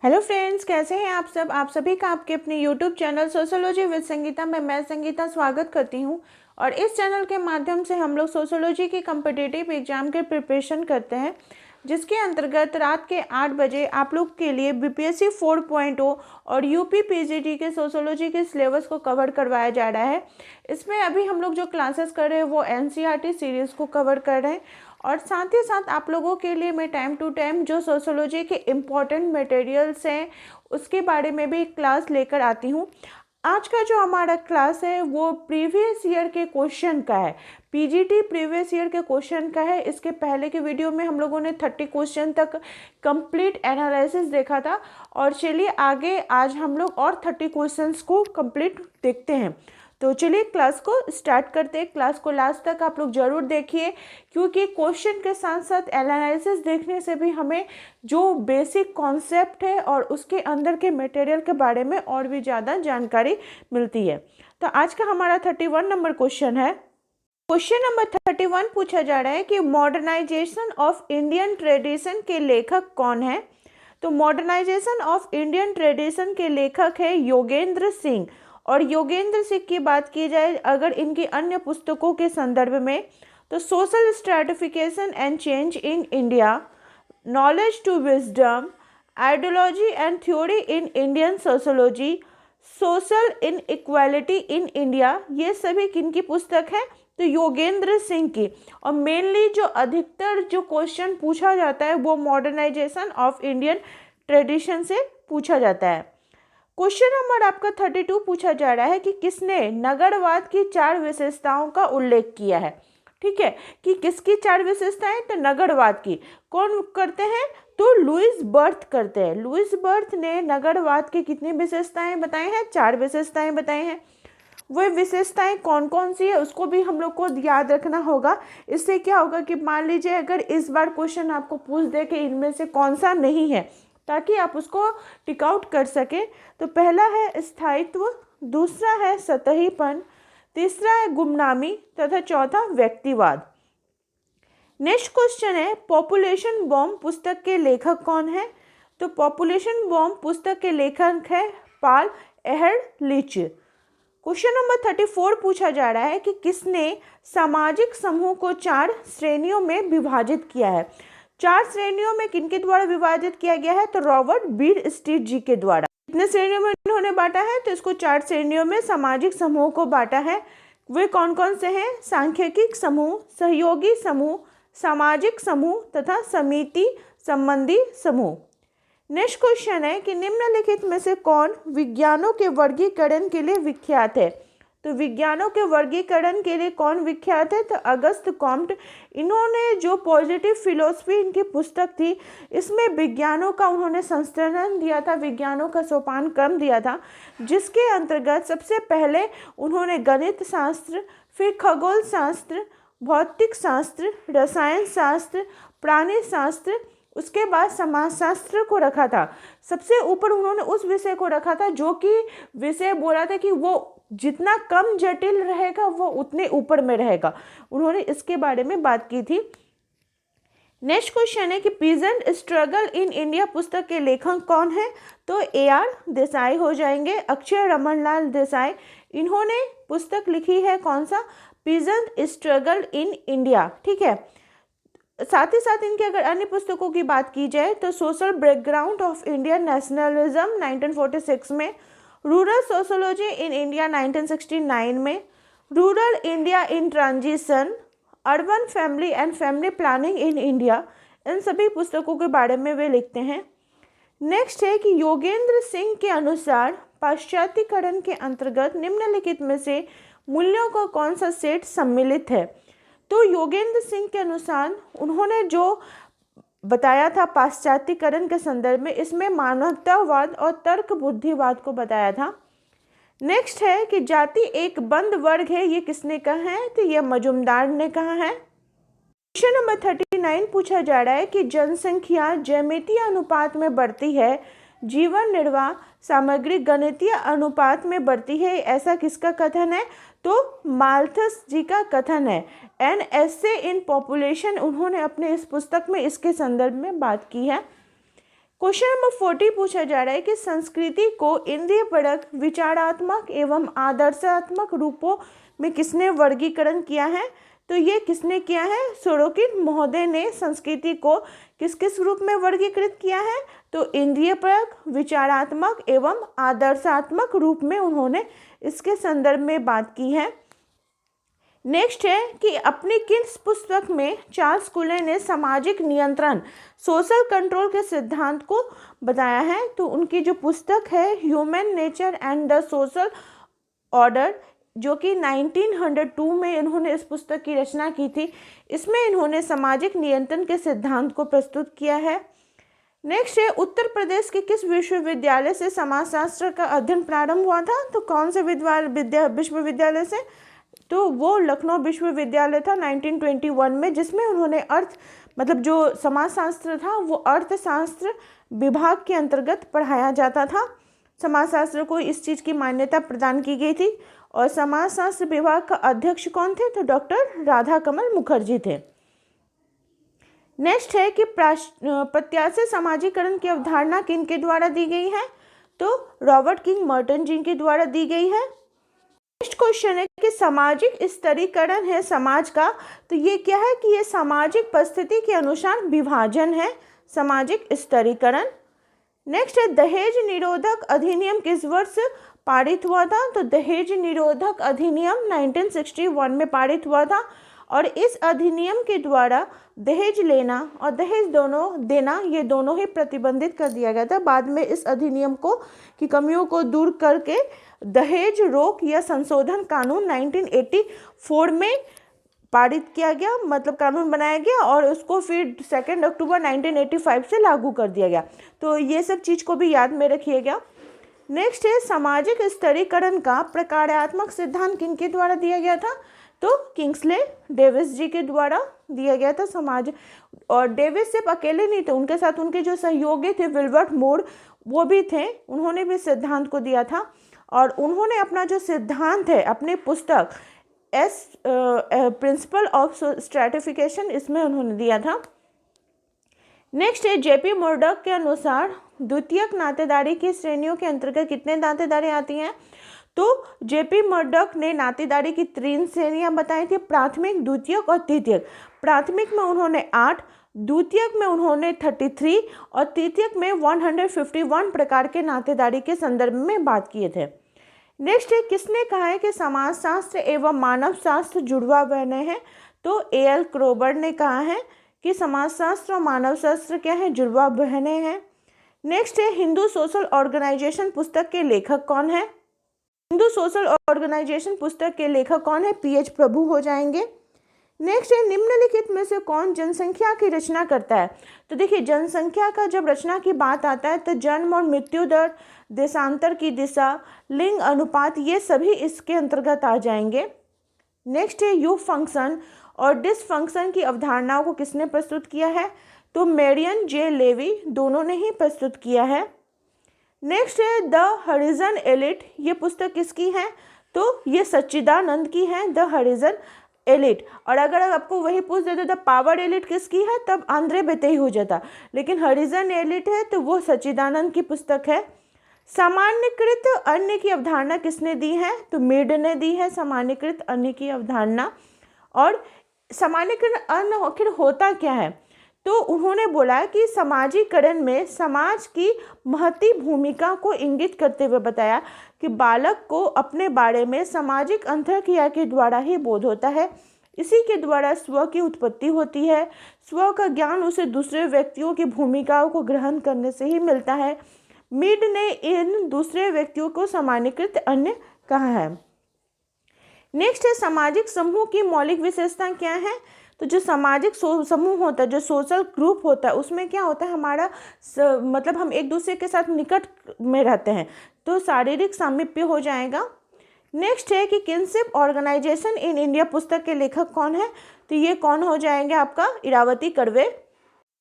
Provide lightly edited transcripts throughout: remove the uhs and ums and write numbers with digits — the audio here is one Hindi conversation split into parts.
हेलो फ्रेंड्स, कैसे हैं आप सब। आप सभी का आपके अपने YouTube channel sociology with Sangeeta में मैं संगीता स्वागत करती हूं। और इस चैनल के माध्यम से हम लोग सोशोलॉजी की कम्पिटिटिव एग्जाम के प्रिपरेशन करते हैं, जिसके अंतर्गत रात के 8 बजे आप लोग के लिए बीपीएससी 4.0 और यूपी पीजीटी के सोशोलॉजी के सिलेबस को कवर करवाया जा रहा है। इसमें अभी हम लोग जो क्लासेस कर रहे हैं वो एनसीईआरटी सीरीज़ को कवर कर रहे हैं, और साथ ही साथ आप लोगों के लिए मैं टाइम टू टाइम जो सोशोलॉजी के इम्पॉर्टेंट मटेरियल्स हैं उसके बारे में भी क्लास लेकर आती हूँ। आज का जो हमारा क्लास है वो प्रीवियस ईयर के क्वेश्चन का है, पीजीटी प्रीवियस ईयर के क्वेश्चन का है। इसके पहले के वीडियो में हम लोगों ने 30 क्वेश्चन तक कंप्लीट एनालिसिस देखा था, और चलिए आगे आज हम लोग और 30 क्वेश्चंस को कंप्लीट देखते हैं। तो चलिए क्लास को स्टार्ट करते हैं। क्लास को लास्ट तक आप लोग ज़रूर देखिए, क्योंकि क्वेश्चन के साथ साथ एनालिसिस देखने से भी हमें जो बेसिक कॉन्सेप्ट है और उसके अंदर के मटेरियल के बारे में और भी ज़्यादा जानकारी मिलती है। तो आज का हमारा 31 नंबर क्वेश्चन है। क्वेश्चन नंबर 31 पूछा जा रहा है कि मॉडर्नाइजेशन ऑफ इंडियन ट्रेडिशन के लेखक कौन है। तो मॉडर्नाइजेशन ऑफ इंडियन ट्रेडिशन के लेखक है योगेंद्र सिंह। और योगेंद्र सिंह की बात की जाए अगर इनकी अन्य पुस्तकों के संदर्भ में, तो social stratification and change in India, knowledge to wisdom, ideology and theory in Indian sociology, social inequality in India, ये सभी किनकी पुस्तक है। तो योगेंद्र सिंह की। और मेनली जो अधिकतर जो क्वेश्चन पूछा जाता है वो मॉडर्नाइजेशन ऑफ इंडियन ट्रेडिशन से पूछा जाता है। क्वेश्चन नंबर आपका 32 पूछा जा रहा है कि किसने नगरवाद की 4 विशेषताओं का उल्लेख किया है। ठीक है, कि किसकी 4 विशेषताएं, तो नगरवाद की। कौन करते हैं, तो लुईस बर्थ करते हैं। लुईस बर्थ ने नगरवाद की कितनी विशेषताएं बताई हैं, 4 विशेषताएं बताई हैं। वह विशेषताएं कौन कौन सी है उसको भी हम लोग को याद रखना होगा। इससे क्या होगा कि मान लीजिए अगर इस बार क्वेश्चन आपको पूछ दे कि इनमें से कौन सा नहीं है, ताकि आप उसको टिक आउट कर सकें। तो पहला है स्थायित्व, दूसरा है सतहीपन, तीसरा है गुमनामी तथा चौथा व्यक्तिवाद। नेक्स्ट क्वेश्चन है पॉपुलेशन बॉम्ब पुस्तक के लेखक कौन है। तो पॉपुलेशन बॉम्ब पुस्तक के लेखक है पॉल एहरलिच। क्वेश्चन नंबर 34 पूछा जा रहा है कि किसने सामाजिक समूह को 4 श्रेणियों में विभाजित किया है। 4 श्रेणियों में किनके द्वारा विभाजित किया गया है, तो रॉबर्ट बीड स्ट्रीट जी के द्वारा। कितने श्रेणियों में इन्होंने बांटा है, तो इसको 4 श्रेणियों में सामाजिक समूह को बांटा है। वे कौन कौन से हैं, सांख्यिकी समूह, सहयोगी समूह, सामाजिक समूह तथा समिति संबंधी समूह। नेक्स्ट क्वेश्चन है कि निम्नलिखित में से कौन विज्ञानों के वर्गीकरण के लिए विख्यात है। तो विज्ञानों के वर्गीकरण के लिए कौन विख्यात है, तो अगस्त कॉम्ट। इन्होंने जो पॉजिटिव फिलोसफी इनकी पुस्तक थी, इसमें विज्ञानों का उन्होंने संस्करण दिया था, विज्ञानों का सोपान क्रम दिया था, जिसके अंतर्गत सबसे पहले उन्होंने गणित शास्त्र, फिर खगोल शास्त्र, भौतिक शास्त्र, रसायन शास्त्र, प्राणी शास्त्र, उसके बाद समाजशास्त्र को रखा था। सबसे ऊपर उन्होंने उस विषय को रखा था जो कि विषय बोला था कि वो जितना कम जटिल रहेगा वो उतने ऊपर में रहेगा। उन्होंने इसके बारे में बात की थी। नेक्स्ट क्वेश्चन है कि पीजेंट स्ट्रगल इन इंडिया पुस्तक के लेखक कौन है। तो AR देसाई हो जाएंगे, अक्षय रमनलाल देसाई। इन्होंने पुस्तक लिखी है कौन सा, पीजेंट स्ट्रगल इन इंडिया। ठीक है, साथ ही साथ इनके अगर अन्य पुस्तकों की बात की जाए तो social background of Indian nationalism 1946 में, रूरल सोशोलॉजी इन इंडिया 1969 में, rural India in transition, urban family and family planning in India, इन सभी पुस्तकों के बारे में वे लिखते हैं। नेक्स्ट है कि योगेंद्र सिंह के अनुसार पाश्चात्यकरण के अंतर्गत निम्नलिखित में से मूल्यों का कौन सा सेट सम्मिलित है। तो योगेंद्र सिंह के अनुसार उन्होंने जो बताया था पाश्चात्यकरण के संदर्भ में, इसमें मानवतावाद और तर्क बुद्धिवाद को बताया था। नेक्स्ट है कि जाति एक बंद वर्ग है, ये किसने कहा है, तो ये मजुमदार ने कहा है। क्वेश्चन नंबर 39 पूछा जा रहा है कि जनसंख्या ज्यामितीय अनुपात में बढ़ती है, जीवन निर्वाह सामग्री गणितीय अनुपात में बढ़ती है, ऐसा किसका कथन है, तो माल्थस जी का कथन है। एन एस्से इन पॉपुलेशन उन्होंने अपने इस पुस्तक में इसके संदर्भ में बात की है। क्वेश्चन नंबर 40 पूछा जा रहा है कि संस्कृति को इंद्रियपरक, विचारात्मक एवं आदर्शात्मक रूपों में किसने वर्गीकरण किया है? तो ये किसने किया है? सोरोकिन महोदय ने संस्कृति को किस किस रूप में वर्गीकृत किया है? तो इंद्रियपरक, विचारात्मक एवं आदर्शात्मक रूप में उन्होंने इसके संदर्भ में बात की है। नेक्स्ट है कि अपनी किस पुस्तक में चार्ल्स कूले ने सामाजिक नियंत्रण, सोशल कंट्रोल के सिद्धांत को बताया है? तो उनकी जो पुस्तक है human nature and the social order, जो कि 1902 में इन्होंने इस पुस्तक की रचना की थी, इसमें इन्होंने सामाजिक नियंत्रण के सिद्धांत को प्रस्तुत किया है। नेक्स्ट है उत्तर प्रदेश के किस विश्वविद्यालय से समाजशास्त्र का अध्ययन प्रारंभ हुआ था? तो कौन से विश्वविद्यालय से? तो वो लखनऊ विश्वविद्यालय था 1921 में, जिसमें उन्होंने मतलब जो समाजशास्त्र था वो अर्थशास्त्र विभाग के अंतर्गत पढ़ाया जाता था। समाजशास्त्र को इस चीज़ की मान्यता प्रदान की गई थी। और समाजशास्त्र विभाग का अध्यक्ष कौन थे? तो डॉक्टर राधाकमल मुखर्जी थे। नेक्स्ट है कि प्रत्याशा समाजीकरण की अवधारणा किनके द्वारा दी गई है? तो रॉबर्ट किंग मर्टन जी के द्वारा दी गई है। नेक्स्ट क्वेश्चन है कि सामाजिक स्तरीकरण है समाज का, तो ये क्या है? कि ये सामाजिक परिस्थिति के अनुसार विभाजन है, सामाजिक स्तरीकरण। नेक्स्ट है दहेज निरोधक अधिनियम किस वर्ष पारित हुआ था? तो दहेज निरोधक अधिनियम 1961 में पारित हुआ था। और इस अधिनियम के द्वारा दहेज लेना और दहेज देना ये दोनों ही प्रतिबंधित कर दिया गया था। बाद में इस अधिनियम की कमियों को दूर करके दहेज रोक या संशोधन कानून 1984 में पारित किया गया, मतलब कानून बनाया गया, और उसको फिर 2 अक्टूबर 1985 से लागू कर दिया गया। तो ये सब चीज़ को भी याद में रखिएगा। नेक्स्ट है सामाजिक स्तरीकरण का प्रकार्यात्मक सिद्धांत किनके द्वारा दिया गया था? तो किंग्सले डेविस जी के द्वारा दिया गया था समाज। और डेविस सिर्फ अकेले नहीं थे, उनके साथ उनके जो सहयोगी थे विल्बर्ट मोर, वो भी थे, उन्होंने भी सिद्धांत को दिया था। और उन्होंने अपना जो सिद्धांत है अपनी पुस्तक प्रिंसिपल ऑफ स्ट्रैटिफिकेशन, इसमें उन्होंने दिया था। नेक्स्ट है जेपी मर्डॉक के अनुसार द्वितीयक नातेदारी की श्रेणियों के अंतर्गत कितने नातेदारी आती हैं? तो जेपी मर्डॉक ने नातेदारी की 3 श्रेणियां बताई थी, प्राथमिक, द्वितीयक और तृतीयक। प्राथमिक में उन्होंने 8, द्वितीयक में उन्होंने 33 और तृतीयक में 151 प्रकार के नातेदारी के संदर्भ में बात किए थे। नेक्स्ट है किसने कहा है कि समाजशास्त्र एवं मानव शास्त्र जुड़वा बहने हैं? तो एल क्रोबर ने कहा है कि समाजशास्त्र और मानव शास्त्र क्या है? जुड़वा बहने हैं। नेक्स्ट है हिंदू सोशल ऑर्गेनाइजेशन पुस्तक के लेखक कौन है? हिंदू सोशल ऑर्गेनाइजेशन पुस्तक के लेखक कौन है? पीएच प्रभु हो जाएंगे। नेक्स्ट है निम्नलिखित में से कौन जनसंख्या की रचना करता है? तो देखिए जनसंख्या का जब रचना की बात आता है तो जन्म और मृत्यु दर, देशांतर की दिशा, लिंग अनुपात, ये सभी इसके अंतर्गत आ जाएंगे। नेक्स्ट है यू फंक्शन और डिसफंक्शन की अवधारणाओं को किसने प्रस्तुत किया है? तो मेरियन जे लेवी दोनों ने ही प्रस्तुत किया है। नेक्स्ट है द हॉरिजन एलिट, ये पुस्तक किसकी है? तो ये सच्चिदानंद की है, द हॉरिजन एलिट। और अगर आपको वही पूछ देते द पावर एलिट किसकी है, तब आंद्रे बेतेई हो जाता, लेकिन हॉरिजन एलिट है तो वो सच्चिदानंद की पुस्तक है। सामान्यकृत अन्य की अवधारणा किसने दी है? तो मीड ने दी है सामान्यकृत अन्य की अवधारणा। और सामान्यकृत अन्य आखिर होता क्या है? तो उन्होंने बोला कि समाजीकरण में समाज की महती भूमिका को इंगित करते हुए बताया कि बालक को अपने बारे में सामाजिक अंतःक्रिया के द्वारा ही बोध होता है, इसी के द्वारा स्व की उत्पत्ति होती है। स्व का ज्ञान उसे दूसरे व्यक्तियों की भूमिकाओं को ग्रहण करने से ही मिलता है। मीड ने इन दूसरे व्यक्तियों को सामान्यकृत अन्य कहा है। नेक्स्ट है सामाजिक समूह की मौलिक विशेषता क्या है? तो जो सामाजिक समूह होता है, जो सोशल ग्रुप होता है, उसमें क्या होता है हमारा मतलब हम एक दूसरे के साथ निकट में रहते हैं, तो शारीरिक सामीप्य हो जाएगा। नेक्स्ट है कि किनशिप ऑर्गेनाइजेशन इन इंडिया पुस्तक के लेखक कौन है? तो ये कौन हो जाएंगे? आपका इरावती कर्वे।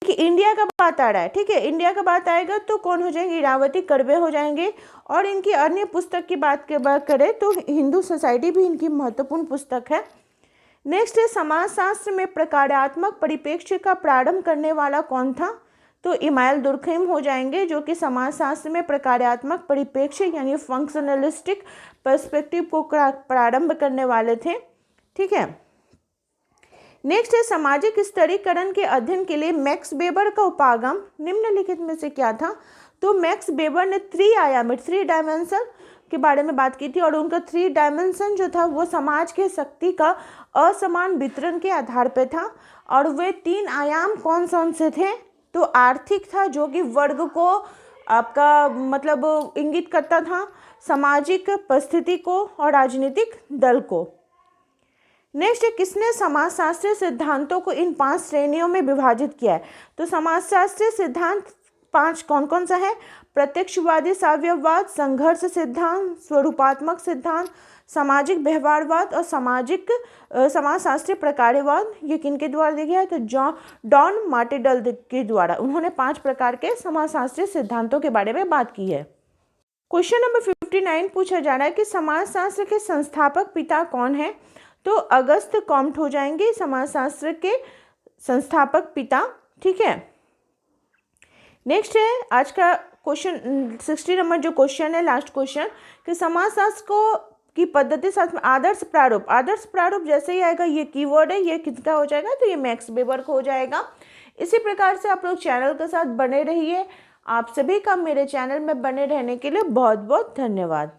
कि इंडिया का बात आ रहा है, ठीक है, इंडिया का बात आएगा तो कौन हो जाएंगे? इरावती कर्वे हो जाएंगे। और इनकी अन्य पुस्तक की बात करें तो हिंदू सोसाइटी भी इनकी महत्वपूर्ण पुस्तक है। नेक्स्ट है समाजशास्त्र में प्रकार्यात्मक परिप्रेक्ष्य का प्रारंभ करने वाला कौन था? तो इमाइल दुर्खिम हो जाएंगे, जो कि समाजशास्त्र में प्रकार्यात्मक परिप्रेक्ष्य यानी फंक्शनलिस्टिक पर्सपेक्टिव को प्रारंभ करने वाले थे। ठीक है, नेक्स्ट है सामाजिक स्तरीकरण के अध्ययन के लिए मैक्स वेबर का उपागम निम्नलिखित में से क्या था। तो मैक्स वेबर ने थ्री डायमेंशन के बारे में बात की थी, और उनका 3 डायमेंशन जो था वो समाज के शक्ति का असमान वितरण के आधार पे था। और वे 3 आयाम कौन कौन से थे। तो आर्थिक था, जो कि वर्ग को आपका मतलब इंगित करता था, सामाजिक परिस्थिति को, और राजनीतिक दल को। नेक्स्ट है किसने समाजशास्त्रीय सिद्धांतों को इन 5 श्रेणियों में विभाजित किया है। तो समाजशास्त्रीय सिद्धांत 5 कौन कौन सा है। प्रत्यक्षवादी साम्यवाद, संघर्ष सिद्धांत, स्वरूपात्मक सिद्धांत, सामाजिक व्यवहारवाद और समाजशास्त्रीय प्रकार्यवाद। ये किनके द्वारा दिया है। तो डॉन मार्टेडल के द्वारा उन्होंने 5 प्रकार के समाजशास्त्रीय सिद्धांतों के बारे में बात की है। क्वेश्चन नंबर 59 पूछा जा रहा है कि समाजशास्त्र के संस्थापक पिता कौन है। तो अगस्त कॉम्ट हो जाएंगे समाजशास्त्र के संस्थापक पिता। ठीक है, नेक्स्ट है आज का क्वेश्चन 60 नंबर जो क्वेश्चन है, लास्ट क्वेश्चन, कि समाजशास्त्र को की पद्धति शास्त्र में आदर्श प्रारूप जैसे ही आएगा, ये कीवर्ड है, ये किसका हो जाएगा। तो ये मैक्स वेबर का हो जाएगा। इसी प्रकार से आप लोग चैनल के साथ बने रहिए। आप सभी का मेरे चैनल में बने रहने के लिए बहुत बहुत धन्यवाद।